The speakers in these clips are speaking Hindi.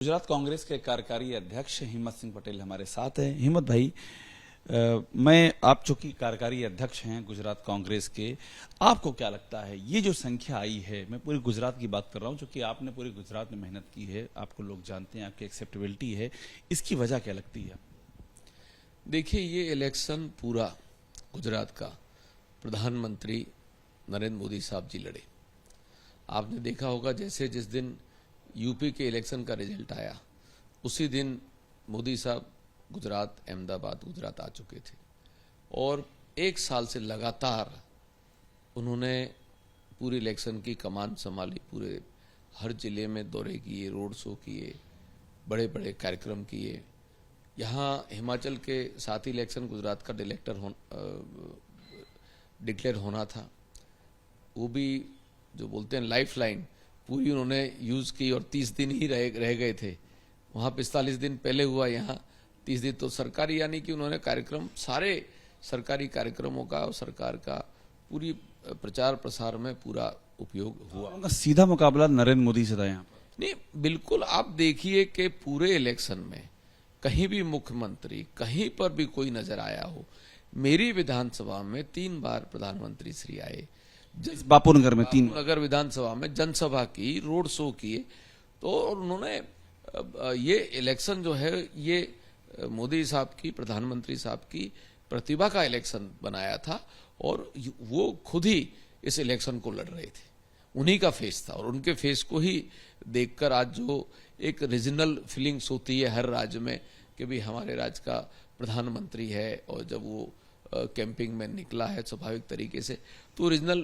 गुजरात कांग्रेस के कार्यकारी अध्यक्ष हिम्मत सिंह पटेल हमारे साथ हैं। हिम्मत भाई, मैं आप चूंकि कार्यकारी अध्यक्ष हैं गुजरात कांग्रेस के, आपको क्या लगता है ये जो संख्या आई है, मैं पूरे गुजरात की बात कर रहा हूं क्योंकि आपने पूरे गुजरात में मेहनत की है, आपको लोग जानते हैं, आपकी एक्सेप्टेबिलिटी है, इसकी वजह क्या लगती है? देखिए, ये इलेक्शन पूरा गुजरात का प्रधानमंत्री नरेंद्र मोदी साहब जी लड़े। आपने देखा होगा जैसे जिस दिन यूपी के इलेक्शन का रिजल्ट आया उसी दिन मोदी साहब गुजरात, अहमदाबाद गुजरात आ चुके थे और एक साल से लगातार उन्होंने पूरे इलेक्शन की कमान संभाली। पूरे हर जिले में दौरे किए, रोड शो किए, बड़े बड़े कार्यक्रम किए। यहाँ हिमाचल के साथ ही इलेक्शन गुजरात का डिक्लेयर होना था, वो भी जो बोलते हैं लाइफ लाइन पूरी उन्होंने यूज की और 30 दिन ही रह गए थे। वहाँ 45 दिन पहले हुआ, यहाँ 30 दिन। तो सरकारी यानी कि उन्होंने कार्यक्रम, सारे सरकारी कार्यक्रमों का और सरकार का पूरी प्रचार प्रसार में पूरा उपयोग हुआ। उनका सीधा मुकाबला नरेंद्र मोदी से था यहाँ पर? नहीं, बिल्कुल। आप देखिए कि पूरे इलेक्शन में कहीं भी मुख्यमंत्री कहीं पर भी कोई नजर आया हो। मेरी विधानसभा में 3 बार प्रधानमंत्री श्री आए, बापूनगर में 3 नगर विधानसभा में जनसभा की, रोड शो किए। तो उन्होंने ये इलेक्शन जो है ये मोदी साहब की, प्रधानमंत्री साहब की प्रतिभा का इलेक्शन बनाया था और वो खुद ही इस इलेक्शन को लड़ रहे थे। उन्हीं का फेस था और उनके फेस को ही देखकर आज जो एक रीजनल फीलिंग्स होती है हर राज्य में कि भी हमारे राज्य का प्रधानमंत्री है, और जब वो कैंपिंग में निकला है स्वाभाविक तरीके से, तो रीजनल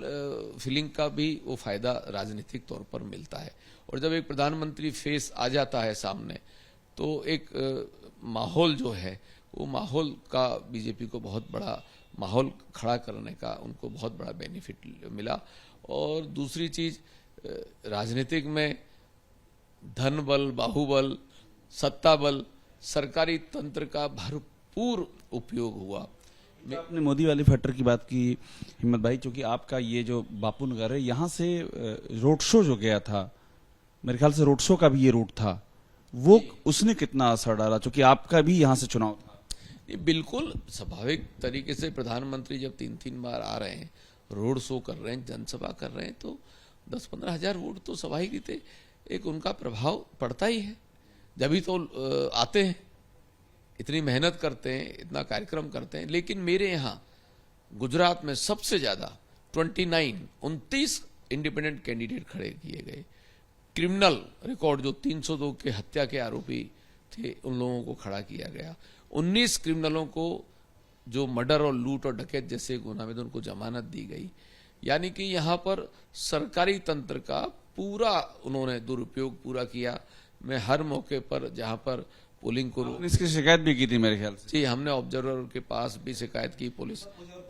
फीलिंग का भी वो फायदा राजनीतिक तौर पर मिलता है। और जब एक प्रधानमंत्री फेस आ जाता है सामने तो एक माहौल जो है वो माहौल का बीजेपी को बहुत बड़ा माहौल खड़ा करने का उनको बहुत बड़ा बेनिफिट मिला। और दूसरी चीज, राजनीतिक में धन बल, बाहुबल, सत्ता बल, सरकारी तंत्र का भरपूर उपयोग हुआ। आपने मोदी वाली फैक्टर की बात की हिम्मत भाई, क्योंकि आपका ये जो बापूनगर है, यहाँ से रोड शो जो गया था, मेरे ख्याल से रोड शो का भी ये रूट था, वो उसने कितना असर डाला, क्योंकि आपका भी यहाँ से चुनाव था? ये बिल्कुल स्वाभाविक तरीके से प्रधानमंत्री जब 3-3 बार आ रहे हैं, रोड शो कर रहे हैं, जनसभा कर रहे हैं, तो 10-15 हजार वोट तो स्वाभाविक रीते एक उनका प्रभाव पड़ता ही है। जब भी तो आते हैं, इतनी मेहनत करते हैं, इतना कार्यक्रम करते हैं। लेकिन मेरे यहाँ गुजरात में सबसे ज्यादा 29 इंडिपेंडेंट कैंडिडेट खड़े किए गए। क्रिमिनल रिकॉर्ड जो 302 के हत्या के आरोपी थे उन लोगों को खड़ा किया गया। 19 क्रिमिनलों को जो मर्डर और लूट और डकैत जैसे गुनाह में तो उनको जमानत दी गई। यानी कि यहाँ पर सरकारी तंत्र का पूरा उन्होंने दुरुपयोग पूरा किया। मैं हर मौके पर जहाँ पर पोलिंग को, इसकी शिकायत भी की थी मेरे ख्याल से? जी, हमने ऑब्जर्वर के पास भी शिकायत की, पुलिस।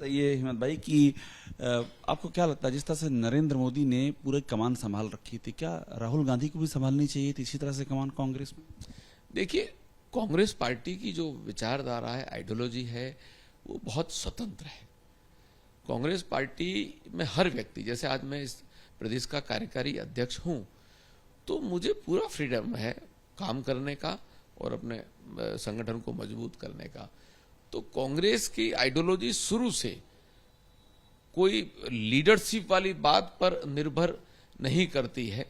ये हिम्मत भाई कि आपको क्या लगता है, जिस तरह से नरेंद्र मोदी ने पूरे कमान संभाल रखी थी, क्या राहुल गांधी को भी संभालनी चाहिए थी इसी तरह से कमान कांग्रेस में? देखिए, कांग्रेस पार्टी की जो विचारधारा है, आइडियोलॉजी है, वो बहुत स्वतंत्र है। कांग्रेस पार्टी में हर व्यक्ति, जैसे आज मैं इस प्रदेश का कार्यकारी अध्यक्ष हूं, तो मुझे पूरा फ्रीडम है काम करने का और अपने संगठन को मजबूत करने का। तो कांग्रेस की आइडियोलॉजी शुरू से कोई लीडरशिप वाली बात पर निर्भर नहीं करती है।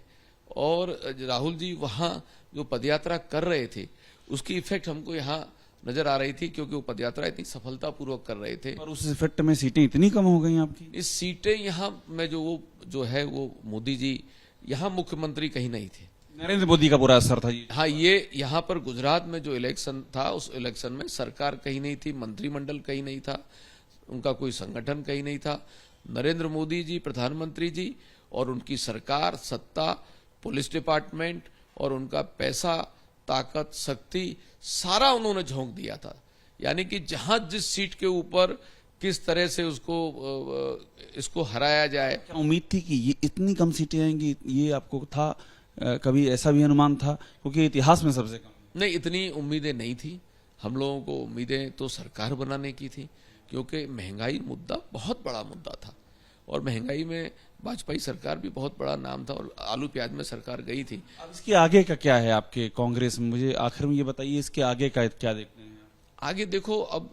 और राहुल जी वहां जो पदयात्रा कर रहे थे उसकी इफेक्ट हमको यहाँ नजर आ रही थी, क्योंकि वो पदयात्रा इतनी सफलतापूर्वक कर रहे थे। और उस इफेक्ट में सीटें इतनी कम हो गई आपकी? इस सीटें यहाँ में जो है वो मोदी जी यहाँ मुख्यमंत्री कहीं नहीं थे, नरेंद्र मोदी का पूरा असर था ये। हाँ, ये यहाँ पर गुजरात में जो इलेक्शन था उस इलेक्शन में सरकार कहीं नहीं थी, मंत्रिमंडल कहीं नहीं था, उनका कोई संगठन कहीं नहीं था। नरेंद्र मोदी जी, प्रधानमंत्री जी और उनकी सरकार, सत्ता, पुलिस डिपार्टमेंट और उनका पैसा, ताकत, शक्ति, सारा उन्होंने झोंक दिया था। यानी कि जहां जिस सीट के ऊपर किस तरह से इसको हराया जाए। क्या उम्मीद थी कि ये इतनी कम सीटें आएंगी? ये आपको था, कभी ऐसा भी अनुमान था? क्योंकि इतिहास में सबसे कम। नहीं, इतनी उम्मीदें नहीं थी। हम लोगों को उम्मीदें तो सरकार बनाने की थी, क्योंकि महंगाई मुद्दा बहुत बड़ा मुद्दा था और महंगाई में वाजपेयी सरकार भी बहुत बड़ा नाम था और आलू प्याज में सरकार गई थी। अब इसके आगे का क्या है आपके कांग्रेस में? मुझे आखिर में ये बताइए, इसके आगे का क्या देखते हैं? आगे देखो, अब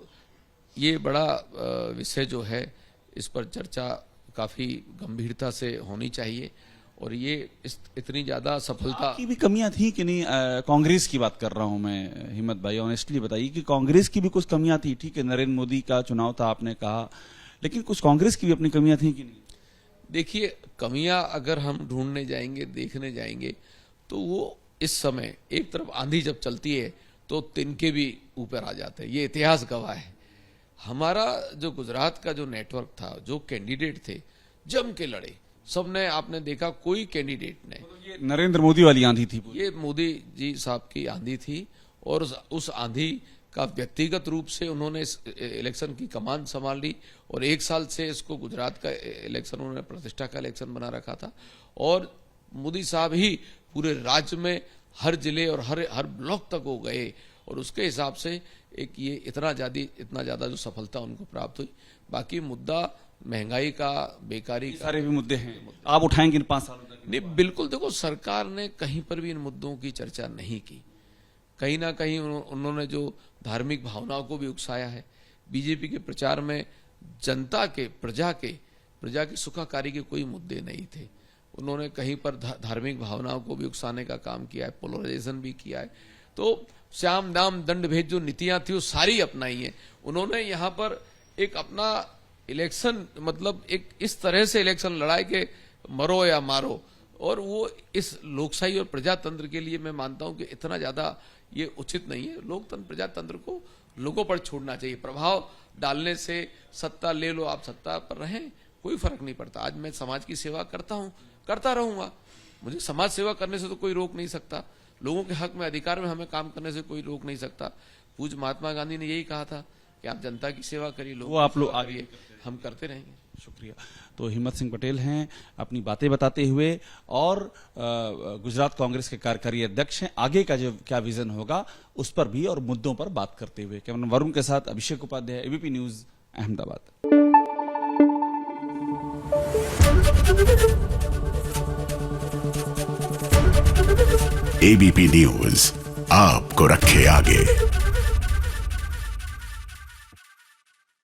ये बड़ा विषय जो है, इस पर चर्चा काफी गंभीरता से होनी चाहिए और ये इतनी ज्यादा सफलता की भी कमियां थी कि नहीं? कांग्रेस की बात कर रहा हूं मैं, हिम्मत भाई, ऑनेस्टली बताइए कि कांग्रेस की भी कुछ कमियां थी। ठीक है, नरेंद्र मोदी का चुनाव था आपने कहा, लेकिन कुछ कांग्रेस की भी अपनी कमियां थी कि नहीं? देखिए, कमियां अगर हम ढूंढने जाएंगे, देखने जाएंगे, तो वो इस समय एक तरफ आंधी जब चलती है तो तिनके भी ऊपर आ जाते हैं, ये इतिहास गवाह है। हमारा जो गुजरात का जो नेटवर्क था, जो कैंडिडेट थे, जम के लड़े सबने। आपने देखा कोई कैंडिडेट ने, ये नरेंद्र मोदी वाली आंधी थी पूरी। ये मोदी जी साहब की आंधी थी और उस आंधी का व्यक्तिगत रूप से उन्होंने इस इलेक्शन की कमान संभाल ली और 1 साल से इसको गुजरात का इलेक्शन उन्होंने प्रतिष्ठा का इलेक्शन बना रखा था और मोदी साहब ही पूरे राज्य में हर जिले और हर ब्लॉक तक वो गए और उसके हिसाब से एक ये इतना ज्यादा जो सफलता उनको प्राप्त हुई। बाकी मुद्दा महंगाई का, बेकारी का, सारे भी मुद्दे हैं आप उठाएंगे इन 5 सालों तक? नहीं, बिल्कुल। देखो, सरकार ने कहीं पर भी इन मुद्दों की चर्चा नहीं की। कहीं ना कहीं उन्होंने जो धार्मिक भावनाओं को भी उकसाया है। बीजेपी के प्रचार में जनता के, प्रजा के सुखाकारी के कोई मुद्दे नहीं थे। उन्होंने कहीं पर धार्मिक भावनाओं को भी उकसाने का काम किया है, पोलराइजेशन भी किया है। तो श्याम दाम दंड भेद जो नीतियां थी वो सारी अपनाई है उन्होंने। यहाँ पर एक अपना इलेक्शन, मतलब एक इस तरह से इलेक्शन लड़ाई के मरो या मारो, और वो इस लोकशाही और प्रजातंत्र के लिए मैं मानता हूं कि इतना ज्यादा ये उचित नहीं है। लोकतंत्र, प्रजातंत्र को लोगों पर छोड़ना चाहिए। प्रभाव डालने से सत्ता ले लो, आप सत्ता पर रहें, कोई फर्क नहीं पड़ता। आज मैं समाज की सेवा करता हूं, करता रहूंगा। मुझे समाज सेवा करने से तो कोई रोक नहीं सकता। लोगों के हक में, अधिकार में हमें काम करने से कोई रोक नहीं सकता। पूज्य महात्मा गांधी ने यही कहा था कि आप जनता की सेवा करिए, वो आप लोग आगे हम करते रहेंगे। शुक्रिया। तो हिम्मत सिंह पटेल हैं, अपनी बातें बताते हुए, और गुजरात कांग्रेस के कार्यकारी अध्यक्ष हैं। आगे का जो क्या विजन होगा उस पर भी और मुद्दों पर बात करते हुए। कैमरा वरुण के साथ Abhishek Upadhyay, ABP news, Ahmedabad. ABP news आपको रखे आगे।